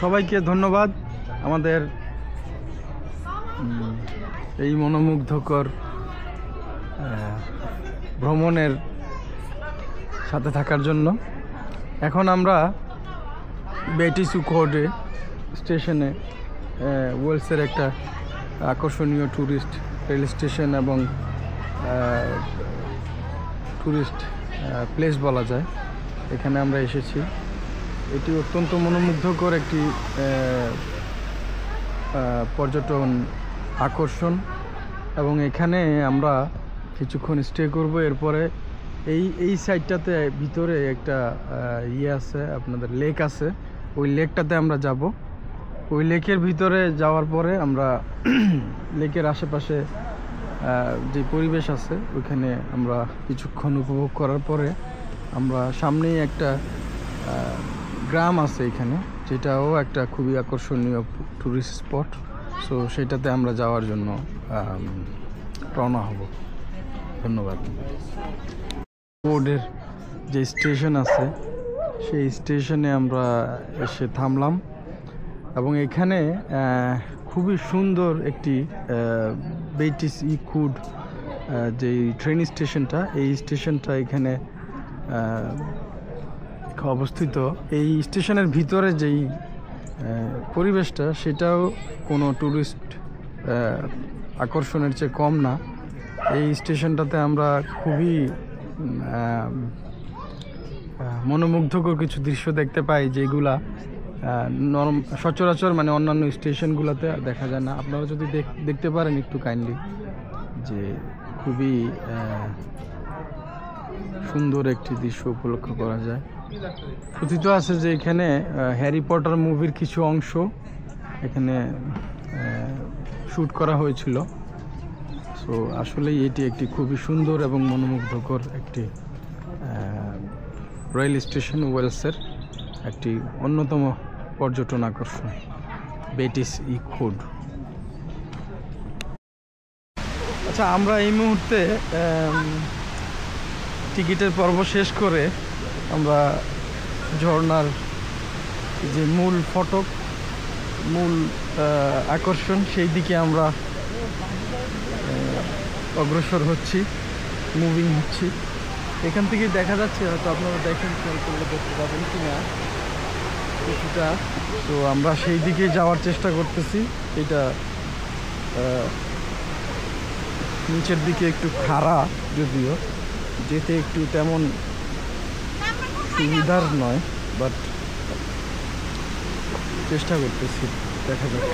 সবাইকে ধন্যবাদ আমাদের এই মনোমুগ্ধকর ভ্রমণের সাথে থাকার জন্য। এখন আমরা বেটিসুখোডে স্টেশনে ওয়েলসের একটা আকর্ষণীয় ট্যুরিস্ট রেল স্টেশন এবং ট্যুরিস্ট প্লেস বলা যায়, এখানে আমরা এসেছি। এটি অত্যন্ত মনোমুগ্ধকর একটি পর্যটন আকর্ষণ এবং এখানে আমরা কিছুক্ষণ স্টে করব। এরপরে এই সাইডটাতে ভিতরে একটা আছে, আপনাদের লেক আছে, ওই লেকটাতে আমরা যাব। ওই লেকের ভিতরে যাওয়ার পরে আমরা লেকের আশেপাশে যে পরিবেশ আছে ওইখানে আমরা কিছুক্ষণ উপভোগ করার পরে আমরা সামনেই একটা গ্রাম আছে এখানে, যেটাও একটা খুবই আকর্ষণীয় টুরিস্ট স্পট। সো সেটাতে আমরা যাওয়ার জন্য রওনা হব। ধন্যবাদ। বোর্ডের যে স্টেশন আছে সেই স্টেশনে আমরা এসে থামলাম এবং এখানে খুবই সুন্দর একটি বেটিসুখোড যে ট্রেন স্টেশনটা, এই স্টেশনটা এখানে অবস্থিত। এই স্টেশনের ভিতরে যেই পরিবেশটা সেটাও কোনো ট্যুরিস্ট আকর্ষণের চেয়ে কম না। এই স্টেশনটাতে আমরা খুবই মনোমুগ্ধকর কিছু দৃশ্য দেখতে পাই, যেগুলা সচরাচর মানে অন্যান্য স্টেশনগুলোতে দেখা যায় না। আপনারা যদি দেখতে পারেন একটু কাইন্ডলি, যে খুবই সুন্দর একটি দৃশ্য উপলক্ষ করা যায়। কথিত আছে যে এখানে হ্যারি পটার মুভির কিছু অংশ এখানে শ্যুট করা হয়েছিল। সো আসলেই এটি একটি খুবই সুন্দর এবং মনোমুগ্ধকর একটি রেল স্টেশন, ওয়েলসের একটি অন্যতম পর্যটন আকর্ষণ বেটিসুখোড। আচ্ছা, আমরা এই মুহূর্তে টিকিটের পর্ব শেষ করে আমরা ঝর্ণার যে মূল ফটক, মূল আকর্ষণ, সেই দিকে আমরা অগ্রসর হচ্ছি, মুভিং হচ্ছি। এখান থেকে দেখা যাচ্ছে, হয়তো আপনারা দেখেন, খেয়াল করলে দেখতে পাবেন কিনা কিছুটা। তো আমরা সেই দিকে যাওয়ার চেষ্টা করতেছি। এটা নিচের দিকে একটু খাড়া, যদিও যেতে একটু তেমন সুবিধার নয়, বাট চেষ্টা করতেছি, দেখা যাক।